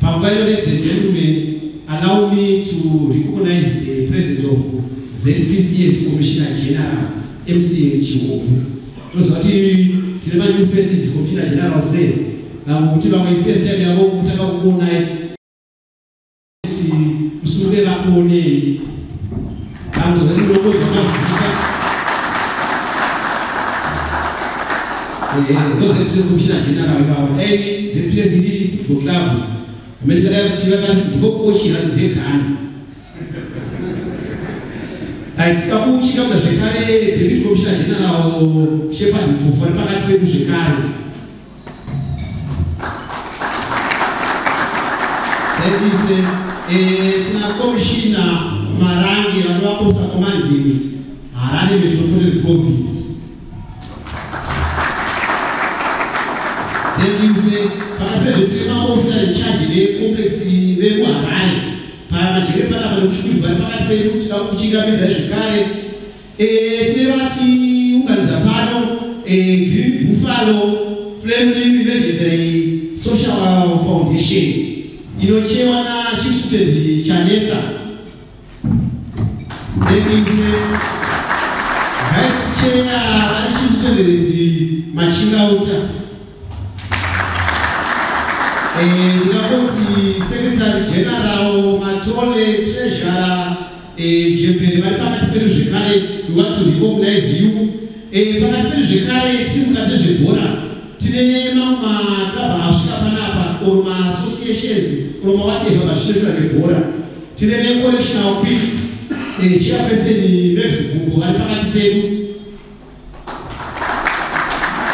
Pangwani, ladies and gentlemen, allow me to recognize the presence of ZPCS Commissioner General MCA Chiwovu. Those are the new faces Commissioner General said. Kuti vamwe first time yavo kutaka kuona kuti musure vakuonei vantu varinoko zvakazika those represent Commissioner General ivavo dai ZPSD football club vametikadai kuti vakati ndikokochira ndegana tikakuchika kuda zvekare Deputy Commissioner General Shepherd Mpufu ari pakati pedu zvekare. Tina Commissioner Marangi vanovaposa commanding Harare Metropolitan Province. Then you say, pakati officer in charge vecomplex vemuharare pamajere pana vanokuchukuri vari pakati pedu tikakuchingamidza zvekare. Tine vati unganidza pano Green Buffalo Flame Living Social Foundation inochewa na Chief Student Chaneta. Then you say Vice Chair Chief Student Machingauta. Ndikakoti Secretary General Matole Treasurer Jempere vari pakati pedu zvekare. We want to recognize you. Pakati pedu zvekare tiri mukati nezvebhora tine mamwe maklabha asvika panapa or maassociations or mawateva vazvinoitwa nebhora. Tine vecorrectional quick chairperson Mebs Gumbo vari pakati pedu.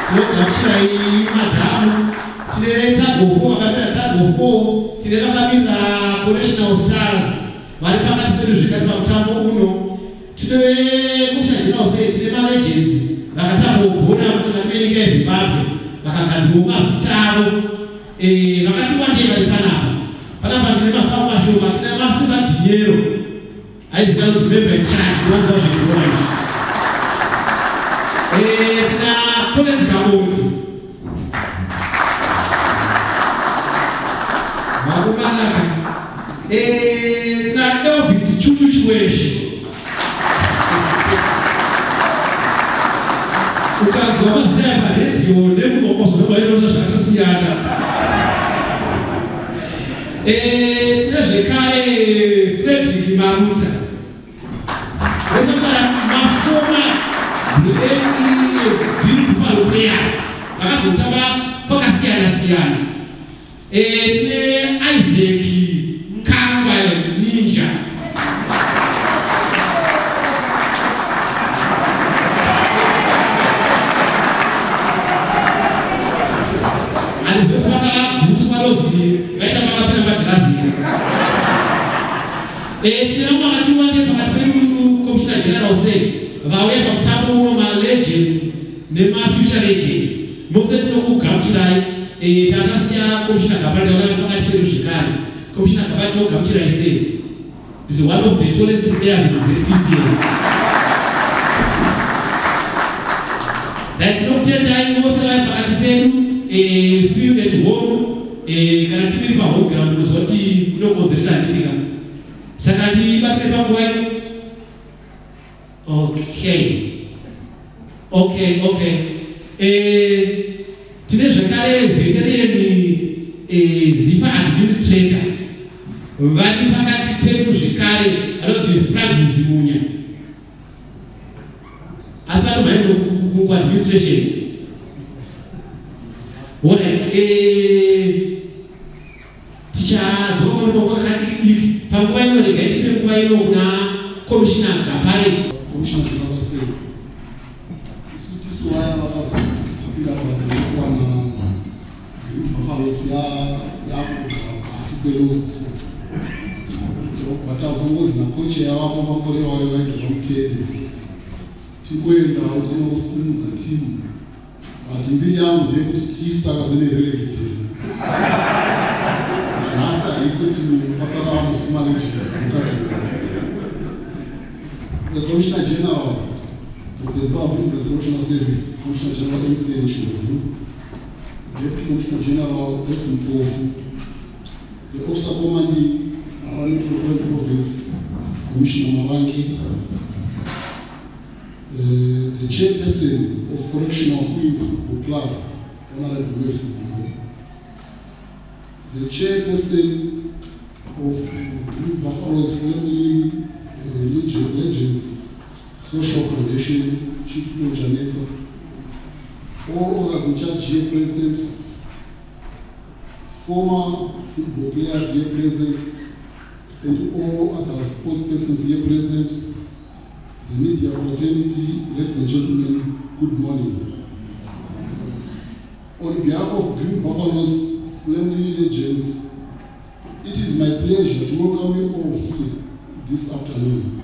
Tinogamuchirai madhamu. Tine tag of war vakamira tag of war. Tine vakamira correctional stars vari pakati pedu zvekare pamutambo uno. Tine Commissioner General say tine malegends vakatamba kubhora munyika yeZimbabwe vakagadzirwa mazita avo. Vakati wandei vari panapa tine mafamba mashoma. Tine Masimba Dinero aizikanwa kuti member in charge unoziva zvekubhora izvi. Tina Collins Gabonzi vakumanaka. Tina Elvis Chuchu Chweshe. Ukanzwa mazita eparedio nemumokozo nobainoona zvakasiyana. Tine zvekare Frederick Maruta. Vesakara mafoma Green Buffalo players vakazotamba kwakasiyana siyana. Tine Isaac Kangwa Ninja. Vaita makapinda magirazi. Tine makati wande pakati pedu Commissioner General say vauya pamutambo uno malegends nemafuture legends. Mose tinokugamuchirai. Takasiya Commissioner Gabati vakauya pakati pedu zvekare. Commissioner Gabati ogamuchirai sei is one of the tallest players in ZPCS. Tinotendai mose vari pakati pedu. Few at home. Kana tiri pa home ground nozoti unokonzeresa titika. Saka tibatsire panguva ino. Okay. Tine zvekare veteran Zifa administrator vari pakati pedu zvekare vanoti Francis Zimunya. Asi vatomhaino kuadministration. Alright, tichadzoka kwakadiki panguva ino rega itipe nguva ino kuna Commissioner Gapare. Commissioner General say tisu waya vakazopira basa rekuwana mafalosi yakuasipero vatazongozi nakocha yavamo makore wayo vaidza mutende tingoenda tinosimudza timu. Ati mbiri yangu ndeyekuti tisu takazonerelegedesa nanhasi haikuti basa ravanhu zvekumanagers mukati. The Commissioner General of the Zimbabwe Correctional Service, Commissioner General MCA Chiwovu, Deputy Commissioner General S. Mpofu, the officer commanding Arani Province, Commissioner Marangi, the chairperson of Correctional Queens Football Club, Honorable Mercy, the chairperson of Green Buffalo's Family Legends Social Foundation, Chief Flo Janetza, all others in charge here present, former football players here present, and all other sports persons here present, the media fraternity, ladies and gentlemen, good morning. On behalf of Green Buffalo's Family Legends, it is my pleasure to welcome you all here this afternoon.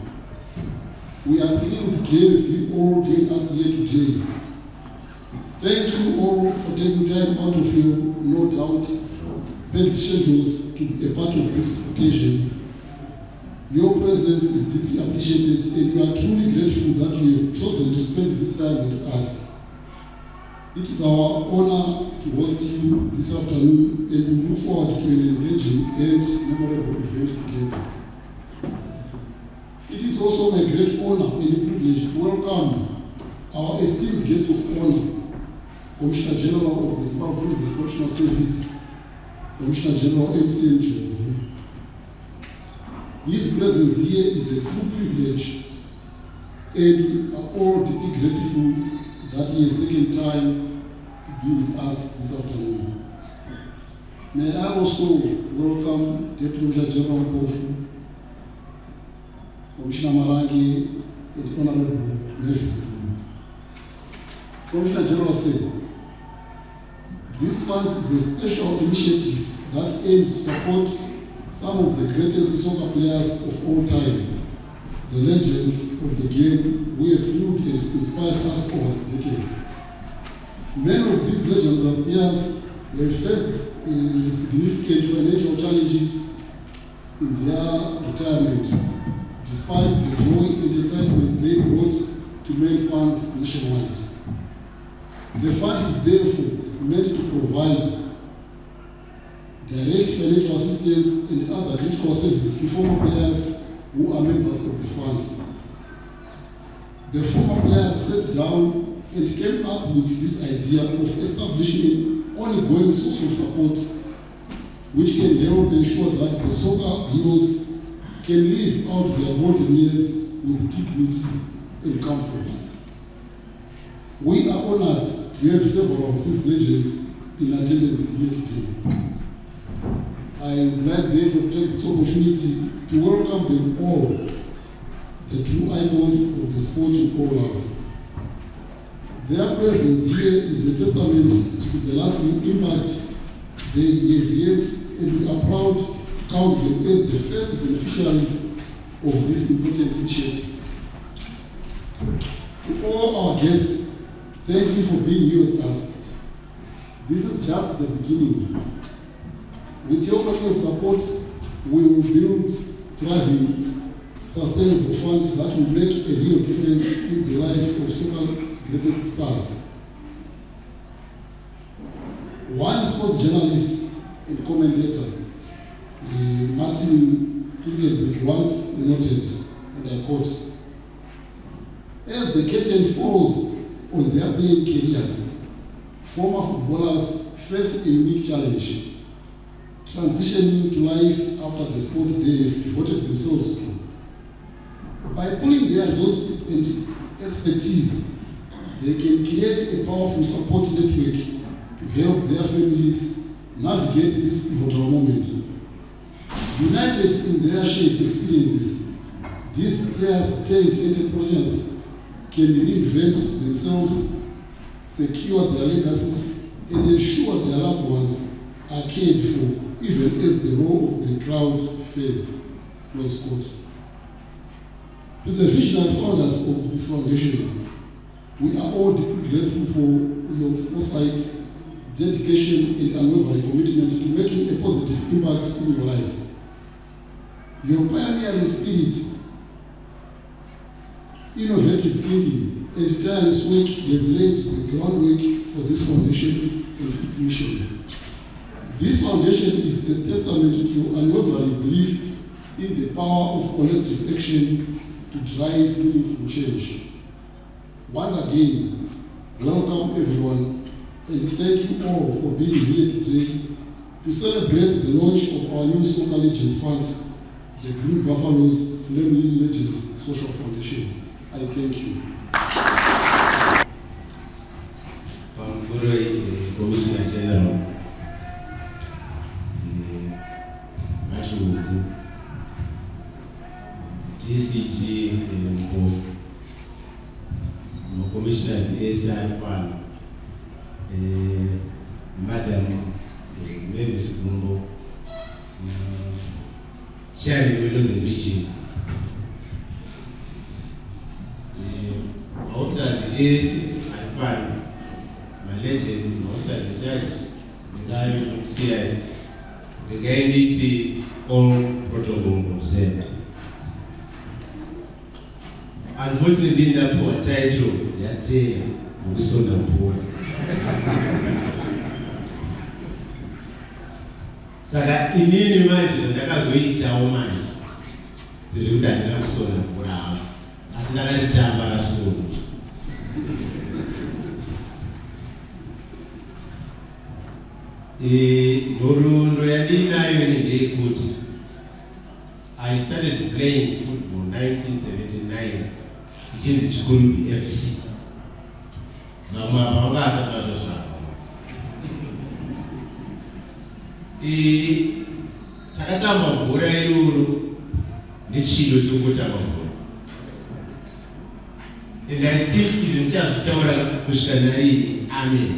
We are thrilled to have you all join us here today. Thank you all for taking time out of your, no doubt, packed schedules to be a part of this occasion. Your presence is deeply appreciated, and we are truly grateful that you have chosen to spend this time with us. It is our honor to host you this afternoon, and we look forward to an engaging and memorable event together. It is also my great honor and privilege to welcome our esteemed guest of honor, Commissioner General of the Zimbabwe Prison Correctional Service, Commissioner General MCN Jovu. His presence here is a true privilege, and we are all deeply grateful that he has taken time to be with us this afternoon. May I also welcome Deputy General Mpofu, Commissioner Marangi, and Honorable Mercy. Commissioner General said, this fund is a special initiative that aims to support some of the greatest soccer players of all time, the legends of the game who have fueled and inspired us over the decades. Many of these legendary players have faced significant financial challenges in their retirement, despite the joy and excitement they brought to many fans nationwide. The fund is therefore meant to provide direct financial assistance and other critical services to former players who are members of the fund. The former players sat down and came up with this idea of establishing an ongoing source of support which can help ensure that the soccer heroes can live out their golden years with dignity and comfort. We are honored to have several of these legends in attendance here today. I would like therefore to take this opportunity to welcome them all, the true icons of the sport we all love. Their presence here is a testament to the lasting impact they have had, and we are proud to count them as the first beneficiaries of this important initiative. To all our guests, thank you for being here with us. This is just the beginning. With your kind of support, we will build thriving, sustainable funds that will make a real difference in the lives of soccer's greatest stars. One sports journalist and commentator, Martin Kugelbeck, once noted, and I quote, as the curtain falls on their playing careers, former footballers face a unique challenge, transitioning to life after the sport they have devoted themselves to. By pulling their resources and expertise, they can create a powerful support network to help their families navigate this pivotal moment. United in their shared experiences, these players, talent and employers can reinvent themselves, secure their legacies, and ensure their loved ones are cared for, even as the role of the crowd fades. Close quote. To the visionary founders of this foundation, we are all deeply grateful for your foresight, dedication, and unwavering commitment to making a positive impact in your lives. Your pioneering spirit, innovative thinking, and tireless work have laid the groundwork for this foundation and its mission. This foundation is a testament to unwavering belief in the power of collective action to drive meaningful change. Once again, welcome everyone, and thank you all for being here today to celebrate the launch of our new Soccer Legends Fund, the Green Buffaloes Flaming Legends Social Foundation. I thank you. Commissioner General, DCG of Commissioners ASI Pan, Madam Mavis Bumbo, Chairman of the region. Officers ASI Pan, my legends, officers the judge, the guy CI, the guy need all protocol observed. Unfortunately, the poor title that was so poor. Saka inini manje ndakazoitawo manje ndiri kuti handina kusona mvura asi ndakatitamba rasona. Nhoroondo yandinayo ndeyekuti I started playing football in 1979 ichinzi Chikurubi FC. Vamwe apa vangasabata zvavo. Takatamba bhora iroro nechido chekutamba bhora. And I think izvi ndichazvitaura kusvika nariini. Amen.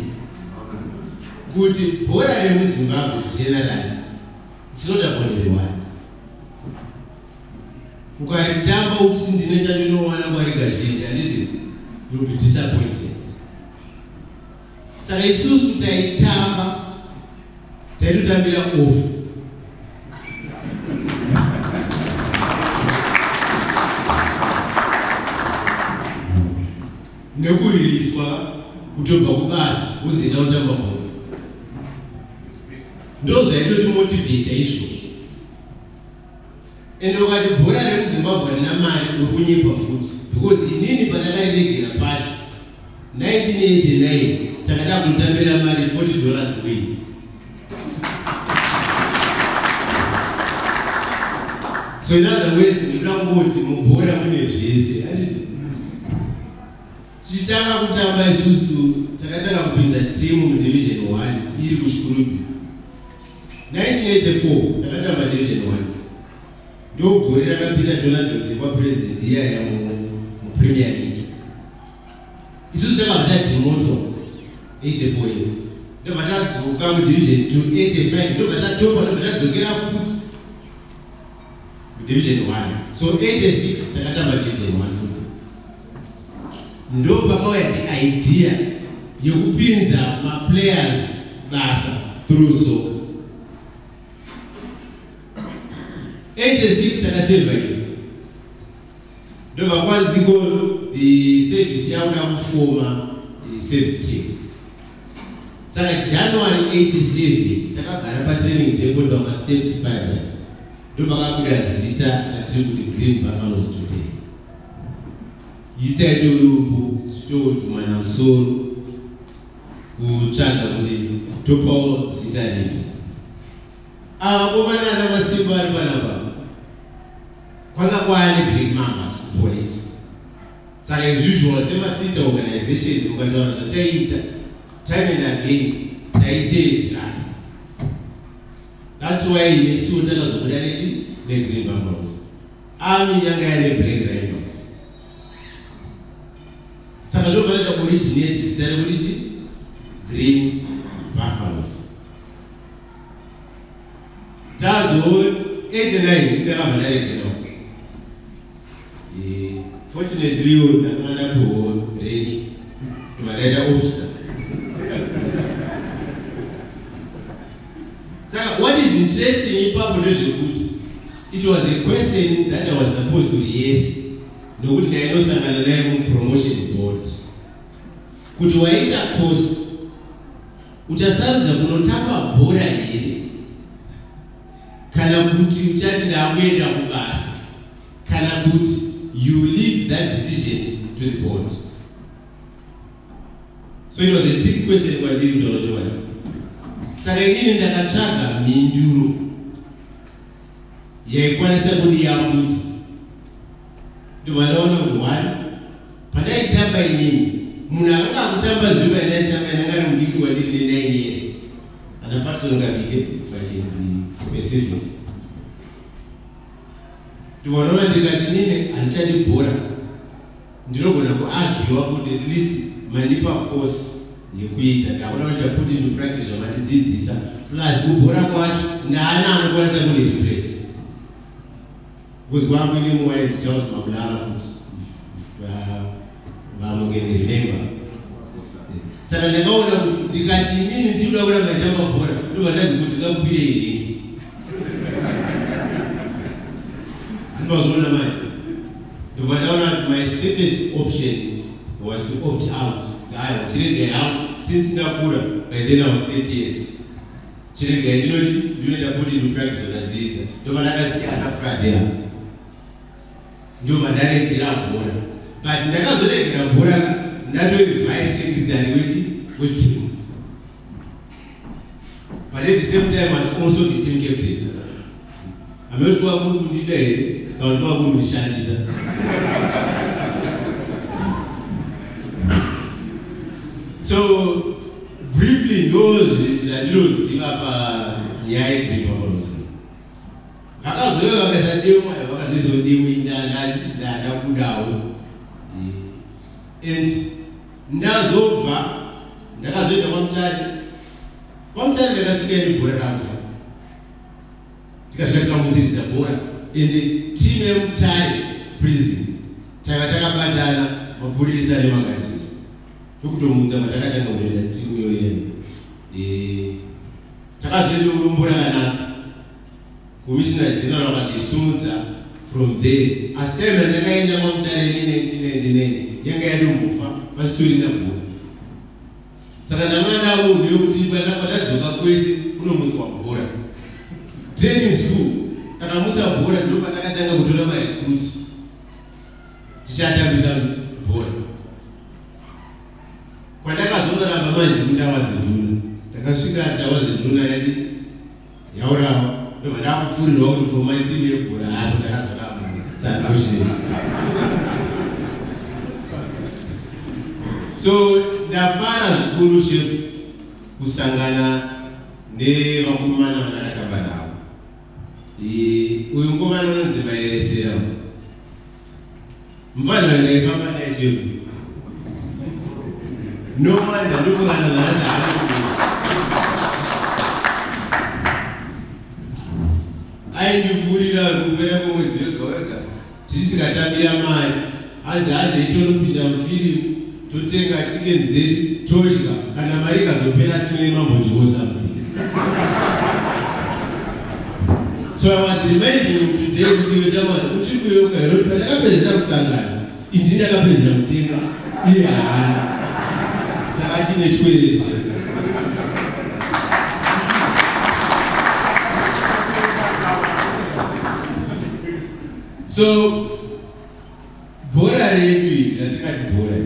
Kuti bhora remuZimbabwe generally it's not about rewards. Ukaritamba kuti ndine chandinowana kwari kazhinji handidi, you'll be disappointed. Saka isusu taitamba taitotambira off. Nekuririswa kutobva kubasa kunzi enda kutamba bhora. Ndo zvaitoti motivate izvozvo. Ende ukati bhora remuZimbabwe harina mari uri kunyepa futi. Because inini pandakariregera pacho 1989 takada kutambira mari $40 win. So in other words, ndoda kungoti mubhora mune zvese. Tichitanga kutamba isusu takatanga kupinza timu mudivision 1 iri kuShikurubi. 1984 takatamba division 1. Ndo gore rakapinda Donald Zimbabwe president iya mu Premier League. Isusu takabata demoto 84 year. Ndo vatadzoka mu division 2 85 ndo vatatopa ndo vatadzokera futi mu division 1. So 86 takatamba division 1 football. Ndo pakauya the idea yekupinza ma players basa through soccer. 86 takaseva iyo. Ndo vakwanziko the service yauda kufoma service team. Saka January 87 takagara pa training table pama steps paya. Ndo vakabuda zita ratiri kuti Green Buffaloes today. Isa itolupo titotumana musoro kutsvaga kuti topawo zita ripi. Akomana ana masimba ari panapa kwanga kwaane black mambas kupolisi. Saka as usual sema-sister organizations mukataura zvataita time and again taiteedzerana. That's why nesuwo takazobuda neGreen Buffaloes. Ami yanga yane Black Rhinos. Saka ndo panoita originate zita rekuti Green Buffaloes. Tazo 89 ndakabva ndaregerawo. Fortunately ndakamanda kuwo rank kumadaita officer. Saka what is interesting ipapo ndezvekuti it was a question that I was supposed to yes nokuti ndainosangana naye mu promotion board kuti waita course uchasarudza kunotamba bhora here kana kuti uchati ndakuenda kubasa kana kuti you leave that decision to the board. So it was a trick question kwandiri kuti unochokwadi. Saka inini ndakatsvaga mhinduro yaikwanisa kundiyambutsa. Ndobva ndaona kuti one, pandaitamba inini munhu akanga akutamba nzvimbo yandaitamba inanga ari mudiki kwandiri ne9 years. And apart from Ngabike, if I can be specific. Ndinoona ndikati nini handichadi bhora. Ndinogona kuargiwa kuti at least mandipa course yekuita. Ndaona kuti put into practice zvamandidzidzisa. Plus kubhora kwacho ndaana anokwanisa kundireplace. Kuzwa kwangu ini muwaidzi Charles Mabulala futi. Vamwe remember. Saka ndakaona kuti ndikati inini ndichida kuramba nditamba bhora ndobva ndazi kuti ngakupire iringi. Andozviona manje. Ndobva ndaona my safest option was to opt out. Chirege yangu since ndakura, by then I was 30 years. Chirege ndinoita kuti ndipractice zvadzidzisa. Ndobva ndakasiya ana Friday. Ndobva ndaregera bhora. But ndakazoregera bhora ndatowe vice secretary weteam. But at the same time I was also the team captain. Amekuti kwa kuri kundida here, kana kwa kuri kundishandisa. So briefly ndinoziva panyaya yeperformance. Vakazouya vakasademwa vakazozodemwa ndakudawo. And ndazobva ndakazoenda kwamutare ndakasvika nebhora rakufa tikasvika tikamutsiridza bhora ende timu yemutare prison takabatana mapurisa nemagazhiri tokutomutsa matakatanga kuenda timu iyoyena takazoenda urombo rakanaka commissioner general akazoisumudza from there. As time ndakaenda kwamutare ne 1999 yanga yadombofa pasitorina bhora. Saka ndamwana munhu yokuti pandadzoka kwese kunomutswa bhora. Training school takamutsa bhora ndipo pandakatanga kutora marecruits tichatambisa bhora. Kwandakazongoramba manje kundawazinduna ndakasvika ndawazinduna yadi yaurawa ndobva ndakufurirwa kuti for my team yebhora hapo ndakazoramba unfortunately. So ndafara zvikuru chef kusangana nevakomana vandakatamba navo. Uyu mukomana unonzi Maeresera. Mufana ndaifamba naye chef. Nomanda ndokungana nhasi aindifurira kupera kwemwedzi wega wega tiri tikatambira mari hanzi handeitoropinda mufirimu totenga chicken nzeri tosha kana mari ikazopera simene mambodyosa muviri. So I was reminding him today kuti wechamani uchiri kuyoka here kuti pandakapedzera kusangana ini ndakapedzera kutenga iye haana saka tine chikwereti. So bhora redu iri ratikati bhora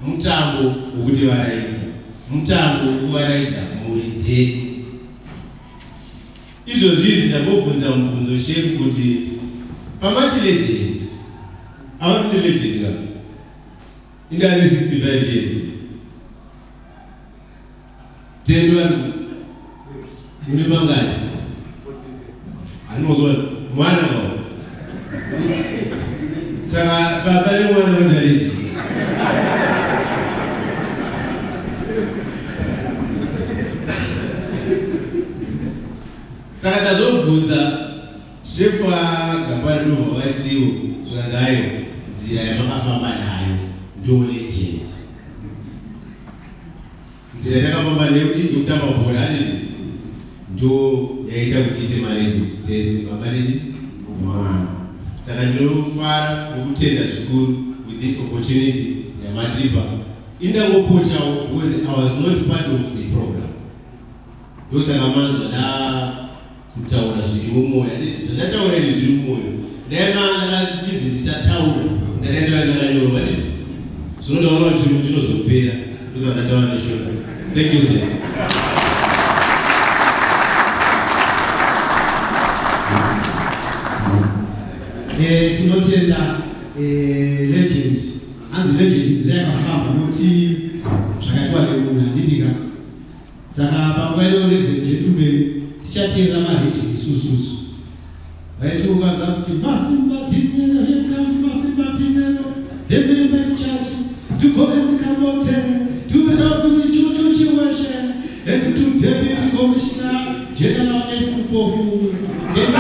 mutambo wokuti varaidza, mutambo wokuvaraidza mhuri dzedu. Izvozvi ndambobvunza mubvunzo chef kuti pamati legend avati legend ka indane 65 years tendo vari une mangani anozwa mwana wao saka baba nemwana vandaleji saka tazobvunza shefu agambari ndobva vatiwo zvakanzayo nzira yamakafamba nayo ndo legend. Nzira yatakafamba nayo yekutamba bhora hanini ndo yaita kuti ite malegends tese mamalegend mwana. Saka ndinofara nokutenda zvikuru with this opportunity yamatipa Indangopocha was I was not part of the program. Those are among the Mtaura Zilumumoya. That's already Zilumumoya. They are Jesus Taura. They are nobody. So no one to know pay. Those are the Taura. Thank you, sir. Tinotenda legend. Anzi legend is there kafamba noti zvakaitwa nemunhu anditika. Saka pangwelo legend yedu tichatera maredi isususu. Vaitukaza kuti Masimba Dinero, here comes Masimba Dinero. The member church to go and come out to help with the church situation and to Deputy Commissioner General Escopofu. Get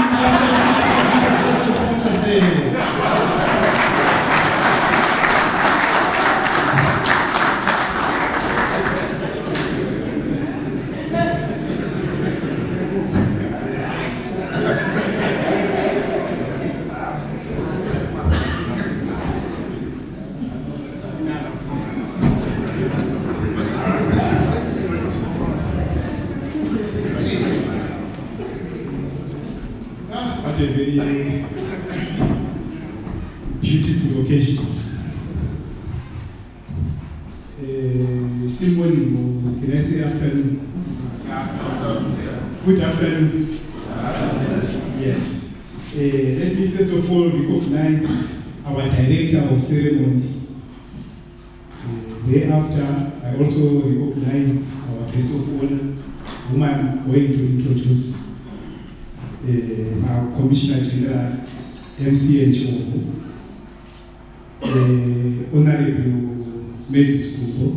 a very beautiful occasion. Still morning, can I say afternoon? Good afternoon. Yes. Let me first of all recognize our director of ceremony. Thereafter, I also recognize our guest of honor, whom I'm going to introduce. Our Commissioner General, MCN Shofu, Honorable Mavis Kubo,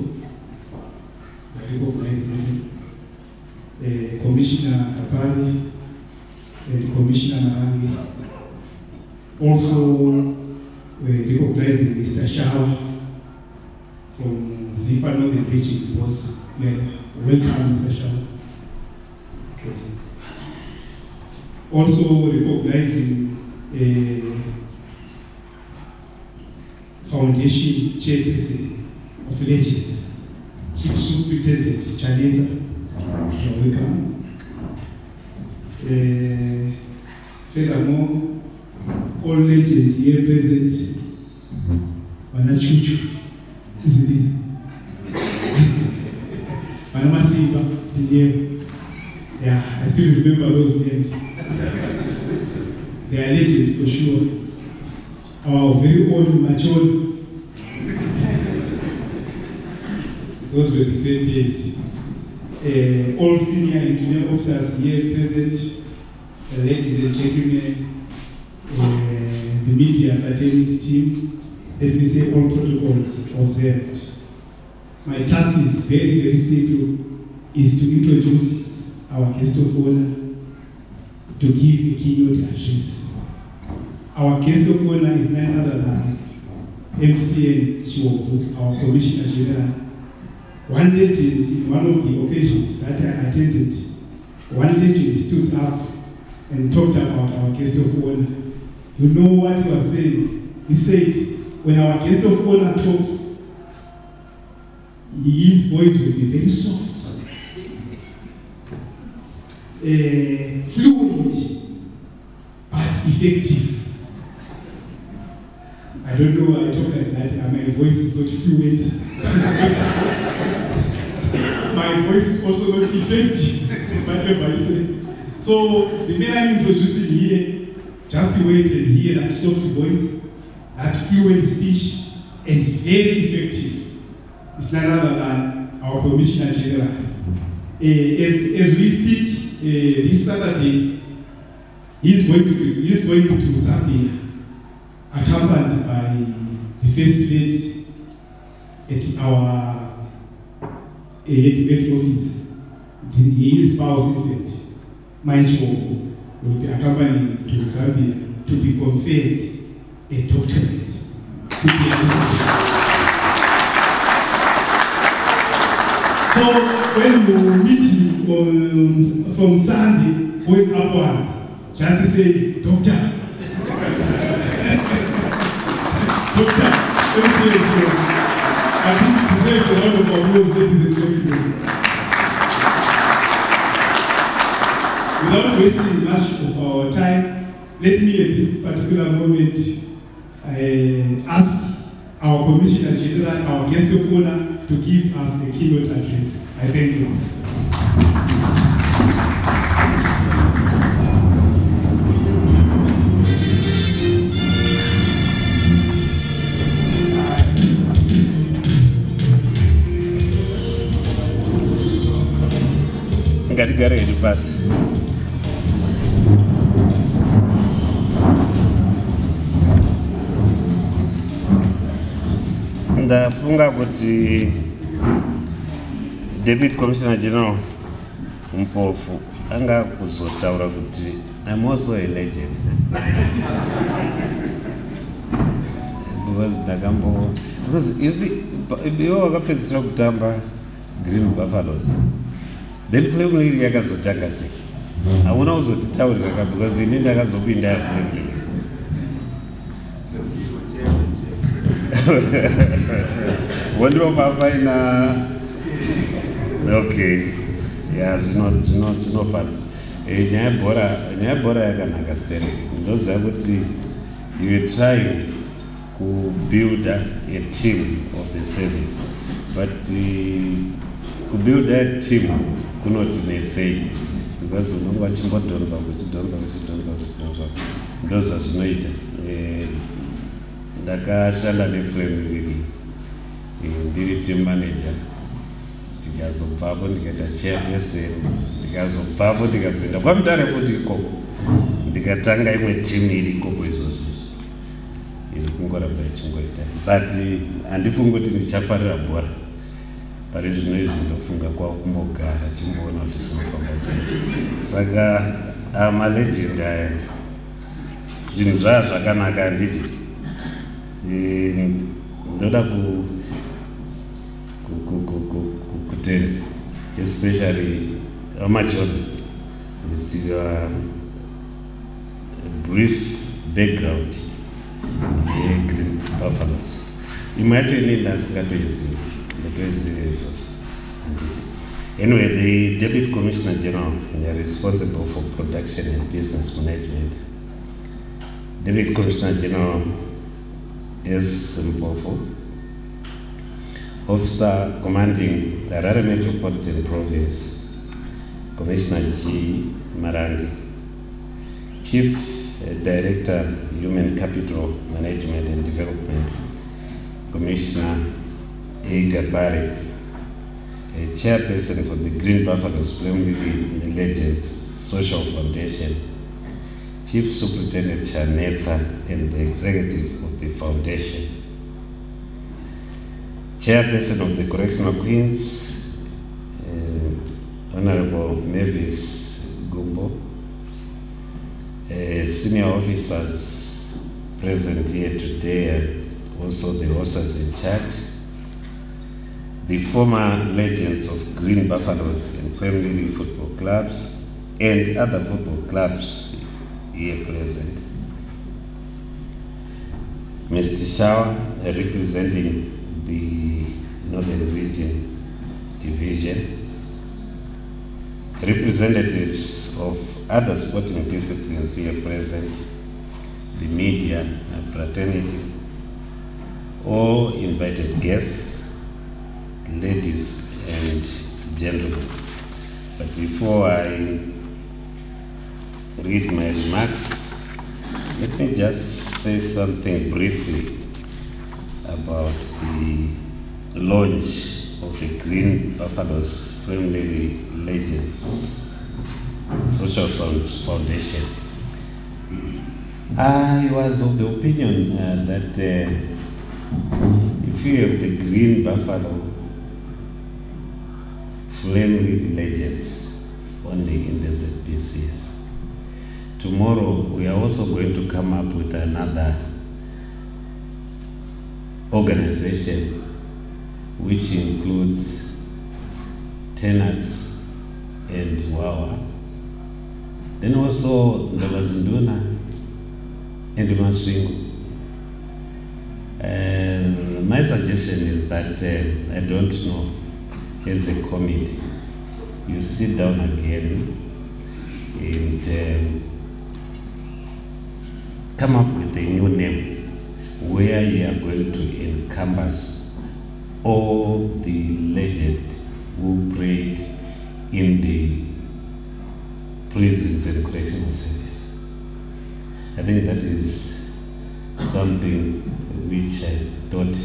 I recognize him, Commissioner Kapali, and Commissioner Marangi. Also recognizing Mr. Shawa from Zifa Northern Region Boss. Welcome, Mr. Shawa. Okay. Also recognizing Foundation Chairperson of Legends, Chief Superintendent Chaleza. Welcome. Furthermore, all legends here present, Wanachuchu, isn't it? Wanamasimba, the yeah, I still remember those names. They are legends for sure. Our very own Machon. Those were the great days. All senior and junior officers here present, ladies and gentlemen, the media fraternity team, let me say all protocols observed. My task is very, very simple, is to introduce our guest of honor, to give a keynote address. Our guest of honor is none other than MCN Shofu, our Commissioner General. One legend, in one of the occasions that I attended, one legend stood up and talked about our guest of honor. You know what he was saying? He said, when our guest of honor talks, his voice will be very soft. Fluent, but effective. I don't know why I talk like that, and my voice is not fluent. My voice is also not effective, whatever I say. So, the man I'm introducing here, just wait and hear that soft voice, that fluent speech, and very effective. It's none other than our Commissioner General. As we speak, this Saturday, he's going to Zambia, accompanied by the First Lady at our head office. His spouse, in fact, Maishofu, will be accompanying him to Zambia to be conferred a doctorate. So when you meet him from Sunday, going upwards, just say, Doctor. Doctor, I think yourself a round of applause, ladies and gentlemen. Without wasting much of our time, let me at this particular moment ask our Commissioner General, our guest of honor, to give us a keynote address. I thank you. Ngatigare iri pasi. Ndafunga kuti Deputy Commissioner General Mpofu anga kuzotaura kuti I'm also a legend. Because you see, iwo wakapedzisira kutamba Green Buffaloes. Then Flame League yakazotanga sei. Hauna kuzotitaurira because inini ndakazopinda yaFlame League. Wonder Papa ina okay. Yeah, zvinofadza. Nyaya bhora yakanaka Sterling. Ndoziva kuti you were trying to build a team of the service, but to build that team kunotinetsei because unonga chimbodhonza ndozva zvinoita. Ndakashanda neFlame League ndiri team manager, ndikazobvapo ndikaita chairperson, ndikazobvapo ndikazoenda kwaMutare futi ikoko ndikatanga imwe team iri ikoko izvozvo iri kungoramba ichingoita, but handifungi kuti ndichafarira bhora. Pari zvino izvi ndofunga kwakumbogara chimboona kuti zvinofamba sei. Saka amalegend aya zvinhu zvaa zvakanaka handiti. Ndoda kutenda especially John with your brief background in Green Buffaloes. Imagine that's got anyway, the Deputy Commissioner General is responsible for production and business management. Deputy Commissioner General S. Mpofu, Officer Commanding the Harare Metropolitan Province, Commissioner G. Marangi, Chief Director, Human Capital Management and Development, Commissioner A. Gabari, a chairperson for the Green Buffaloes Flame League Legends Social Foundation, Chief Superintendent Chanetsa, and the executive of the foundation, Chairperson of the Correctional Queens, Honorable Mavis Gumbo, senior officers present here today, and also the officers in charge, the former legends of Green Buffaloes and Flame League football clubs, and other football clubs here present. Mr. Shaw, representing the Northern Region Division, representatives of other sporting disciplines here present, the media, fraternity, all invited guests, ladies and gentlemen. But before I read my remarks, let me just say something briefly about the launch of the Green Buffaloes Flame League Legends Social Foundation. I was of the opinion that if you have the Green Buffalo Flame League Legends only in the ZBCS, tomorrow we are also going to come up with another organization which includes tenants and Wawa, then also Ndabazinduna and Maswingo. My suggestion is that I don't know, as a committee, you sit down again and come up with a new name where you are going to encompass all the legends who prayed in the prisons and correctional service. I think that is something which I thought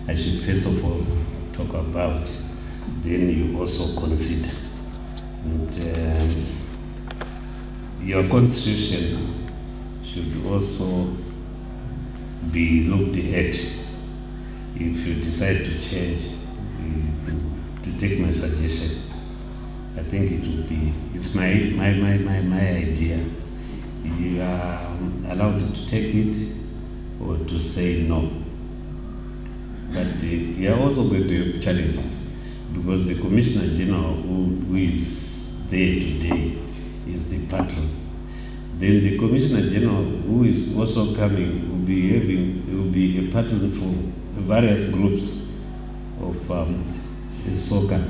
I should first of all talk about, then you also consider. And your constitution should also be looked at if you decide to change, to take my suggestion. I think it would be, it's my idea. You are allowed to take it or to say no. But you are also going to have challenges, because the Commissioner General who is there today is the patron. Then the Commissioner General who is also coming will be a patron for various groups of soccer.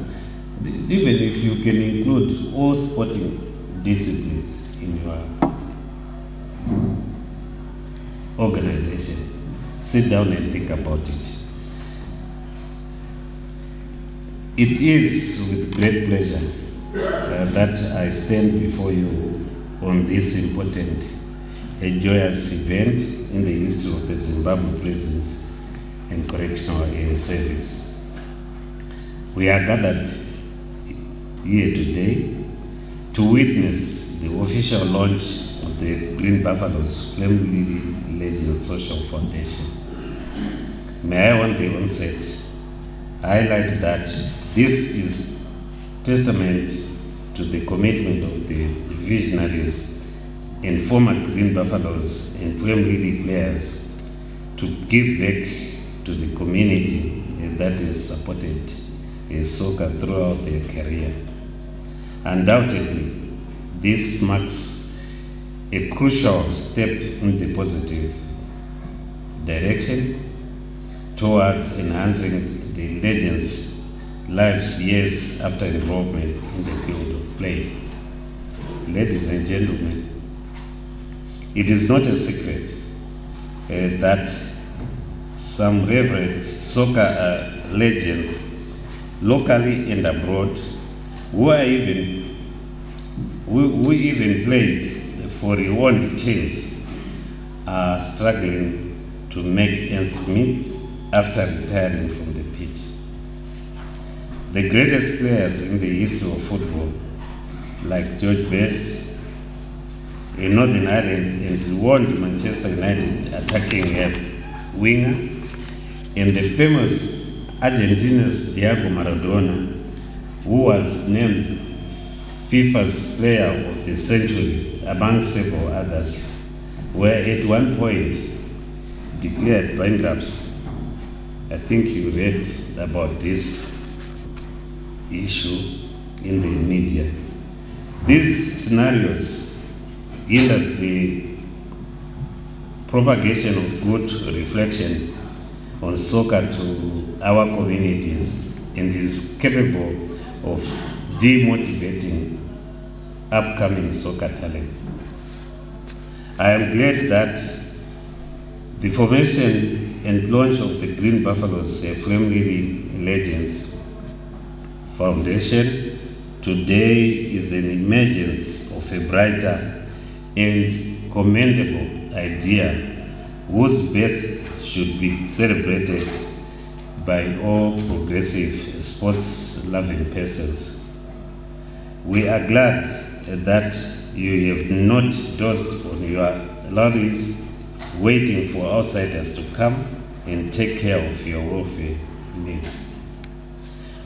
Even if you can include all sporting disciplines in your organization, sit down and think about it. It is with great pleasure that I stand before you on this important and joyous event in the history of the Zimbabwe Prisons and Correctional Service. We are gathered here today to witness the official launch of the Green Buffaloes Flame Lily Legends Social Foundation. May I, on the onset, highlight that this is testament to the commitment of the visionaries and former Green Buffaloes and Flame Lily players to give back to the community that is supported soccer throughout their career. Undoubtedly, this marks a crucial step in the positive direction towards enhancing the legends' lives years after involvement in the field of play. Ladies and gentlemen, it is not a secret that some revered soccer legends, locally and abroad, who even played for renowned teams, are struggling to make ends meet after retiring from the pitch. The greatest players in the history of football, like George Best in Northern Ireland and renowned Manchester United attacking winger, and the famous Argentina's Diego Maradona, who was named FIFA's Player of the Century among several others, were at one point declared bankrupts. I think you read about this issue in the media. These scenarios hinders the propagation of good reflection on soccer to our communities and is capable of demotivating upcoming soccer talents. I am glad that the formation and launch of the Green Buffaloes Flame Lily Legends Foundation today is an emergence of a brighter and commendable idea whose birth should be celebrated by all progressive sports-loving persons. We are glad that you have not dozed on your laurels waiting for outsiders to come and take care of your welfare needs.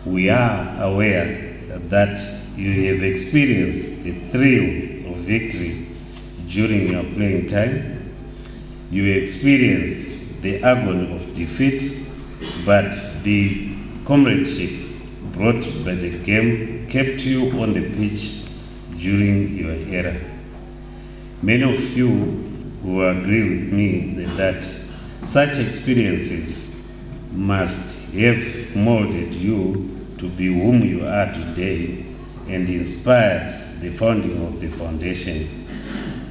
We are aware that you have experienced the thrill of victory during your playing time. You experienced the agony of defeat, but the comradeship brought by the game kept you on the pitch during your era. Many of you will agree with me that Such experiences must have molded you to be whom you are today and inspired the founding of the foundation,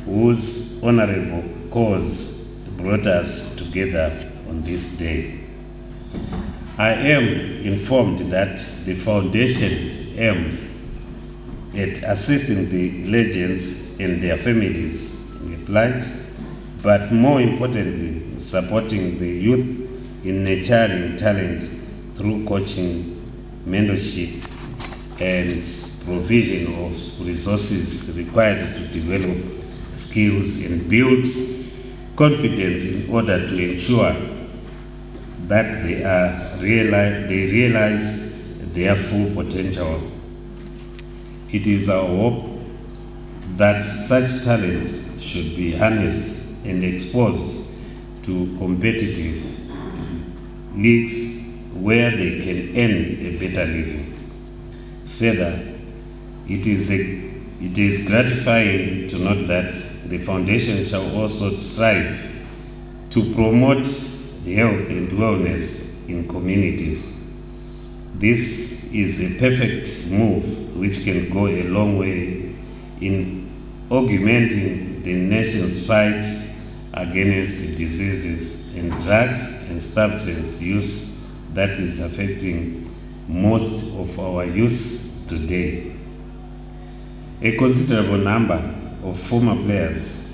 whose honorable cause brought us together on this day. I am informed that the foundation aims at assisting the legends and their families in plight, but more importantly, supporting the youth in nurturing talent through coaching, mentorship, and provision of resources required to develop skills and build confidence in order to ensure that they realize their full potential. It is our hope that such talent should be harnessed and exposed to competitive leagues where they can earn a better living. Further, it is gratifying to note that the foundation shall also strive to promote health and wellness in communities. This is a perfect move which can go a long way in augmenting the nation's fight against diseases and drugs and substance use that is affecting most of our youth today. A considerable number of former players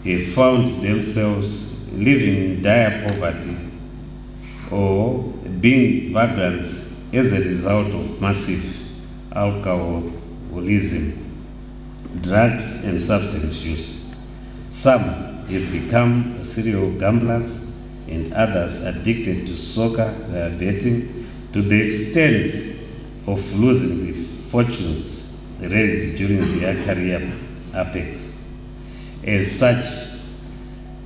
have found themselves living in dire poverty or being vagrants as a result of massive alcoholism, drugs, and substance use. Some have become serial gamblers and others addicted to soccer betting to the extent of losing the fortunes raised during their career apex. As such,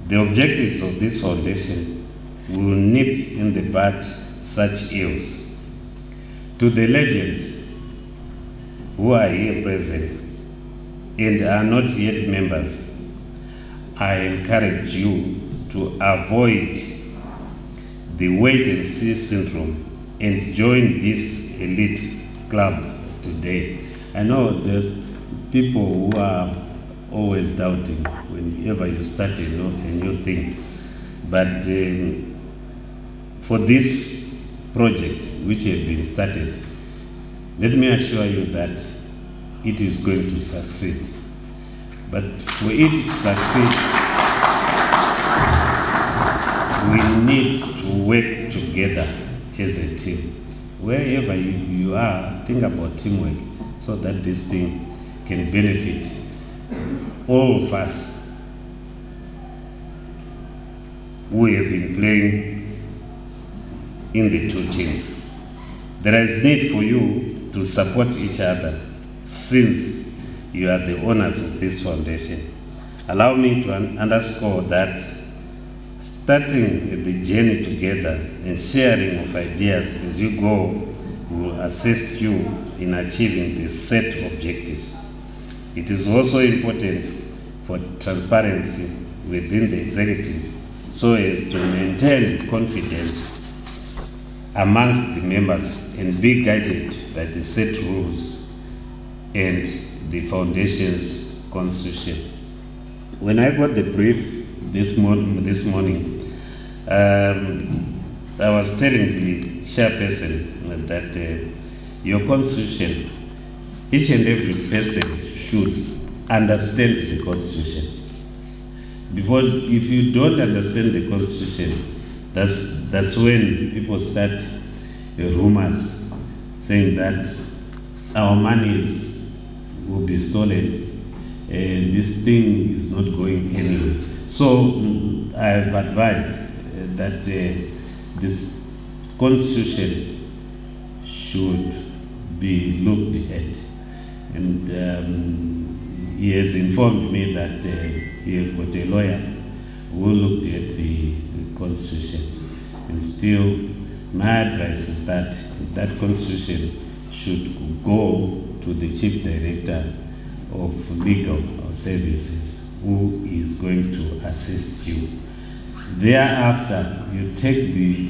the objectives of this foundation will nip in the bud such ills. To the legends who are here present and are not yet members, I encourage you to avoid the wait-and-see syndrome and join this elite club today. I know there's people who are always doubting whenever you start a new thing. But for this project which has been started, let me assure you that it is going to succeed. But for it to succeed, we need to work together as a team. Wherever you are, think about teamwork so that this thing can benefit all of us who have been playing in the two teams. There is need for you to support each other since you are the owners of this foundation. Allow me to underscore that starting the journey together and sharing of ideas as you go will assist you in achieving the set objectives. It is also important for transparency within the executive so as to maintain confidence amongst the members and be guided by the set rules and the foundation's constitution. When I got the brief this morning, I was telling the chairperson that your constitution, each and every person should understand the Constitution. Because if you don't understand the Constitution, that's when people start rumors saying that our monies will be stolen and this thing is not going anywhere. So I've advised that this Constitution should be looked at. And he has informed me that he has got a lawyer who looked at the Constitution. And still, my advice is that that Constitution should go to the Chief Director of Legal Services, who is going to assist you Thereafter, you take the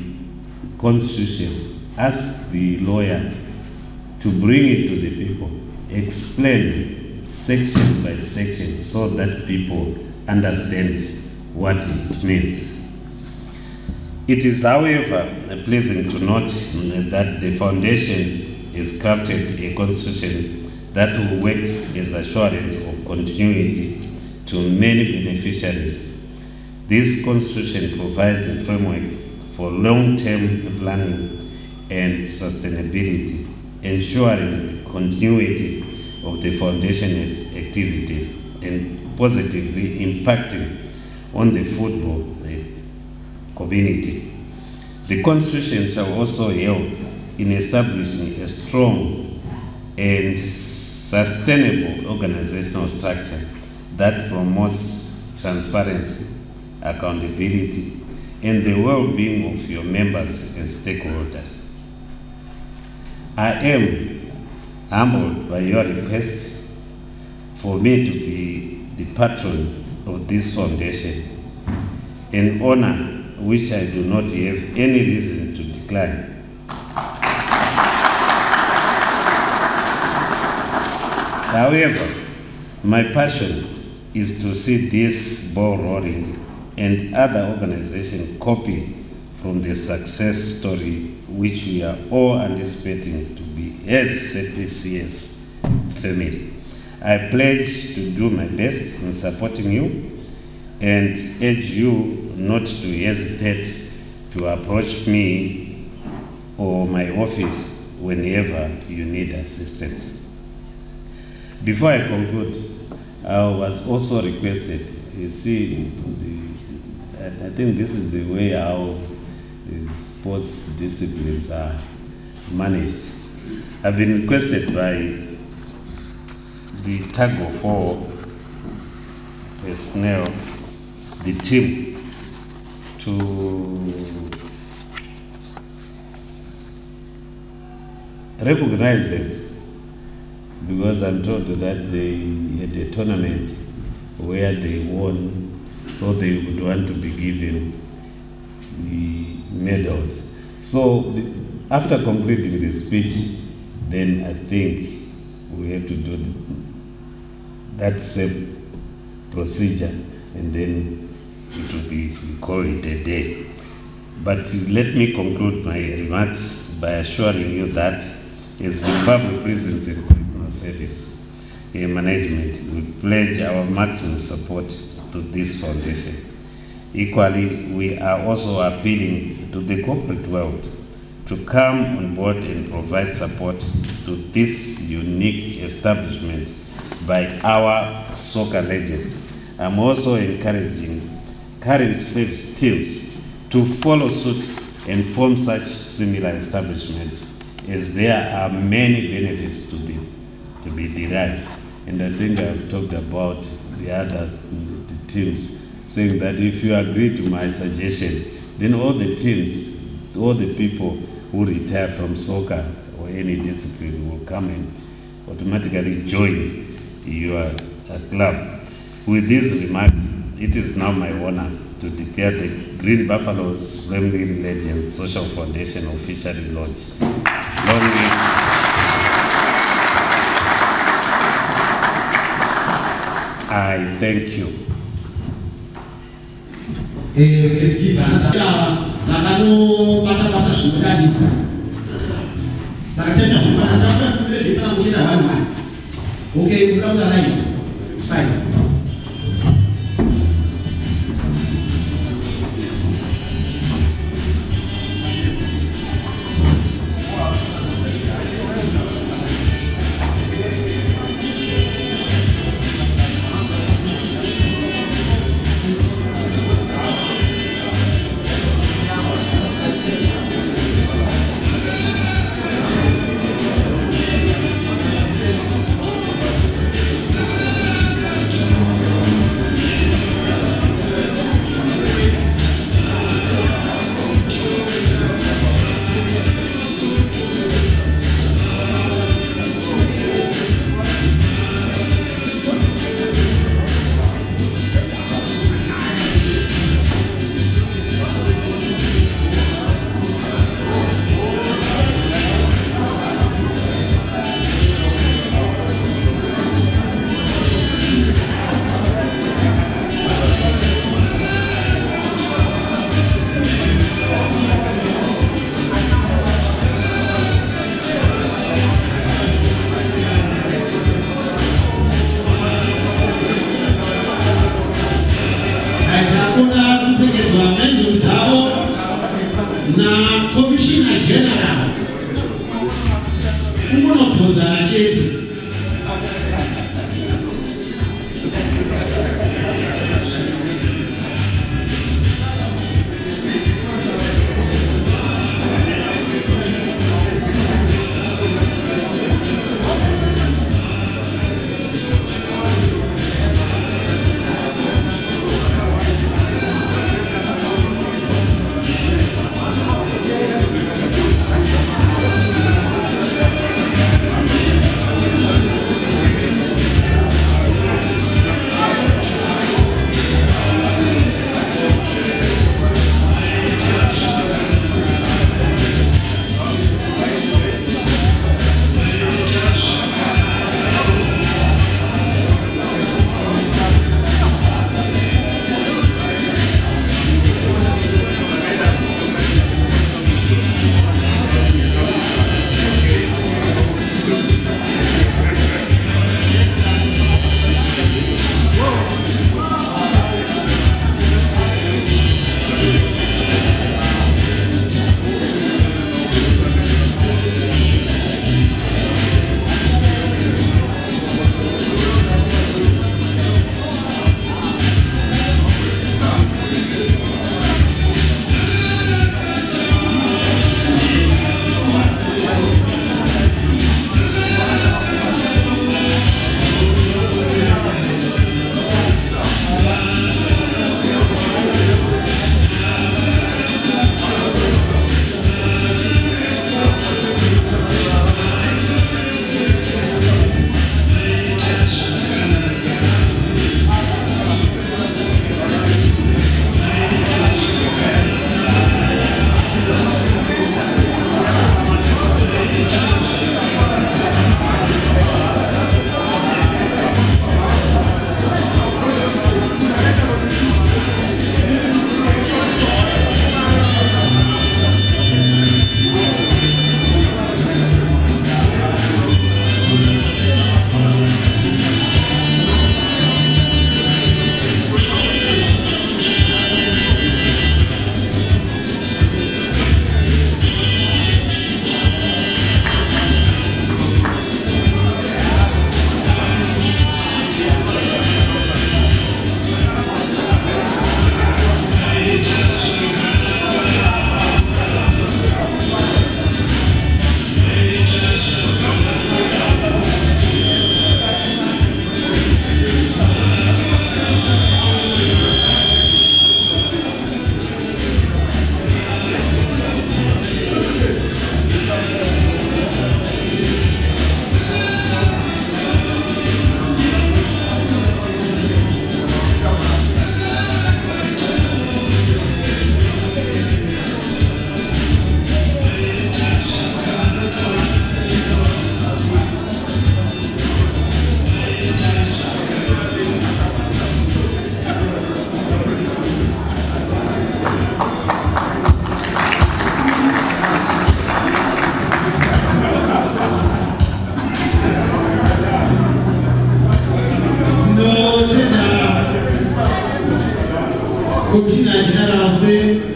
constitution, ask the lawyer to bring it to the people, explain section by section so that people understand what it means. It is, however, pleasing to note that the foundation has crafted a constitution that will work as assurance of continuity to many beneficiaries. This constitution provides a framework for long-term planning and sustainability, ensuring continuity of the foundation's activities and positively impacting on the football community. The constitution shall also help in establishing a strong and sustainable organizational structure that promotes transparency, accountability, and the well-being of your members and stakeholders. I am humbled by your request for me to be the patron of this foundation, an honor which I do not have any reason to decline. However, my passion is to see this ball rolling and other organizations copy from the success story which we are all anticipating to be as ZPCS family. I pledge to do my best in supporting you and urge you not to hesitate to approach me or my office whenever you need assistance. Before I conclude, I was also requested, you see, I think this is the way how sports disciplines are managed. I've been requested by the tug of war personnel, the team, to recognize them, because I'm told that they had a tournament where they won, so they would want to be given the medals. So after completing the speech, then I think we have to do that same procedure, and then it will be, we call it a day. But let me conclude my remarks by assuring you that as Zimbabwe Prisons and Correctional Service management, we pledge our maximum support to this foundation. Equally, we are also appealing to the corporate world to come on board and provide support to this unique establishment by our soccer legends. I'm also encouraging current service teams to follow suit and form such similar establishments, as there are many benefits to be derived. And I think I've talked about the other teams, saying that if you agree to my suggestion, then all the teams, all the people who retire from soccer or any discipline will come and automatically join your club. With these remarks, it is now my honor to declare the Green Buffaloes Family Legends Social Foundation officially launched. Long live. I thank you. Okay, it's fine. kupfekedzwa mendo dzavo nakomishina general kungonobvunzana chete. Commissioner General say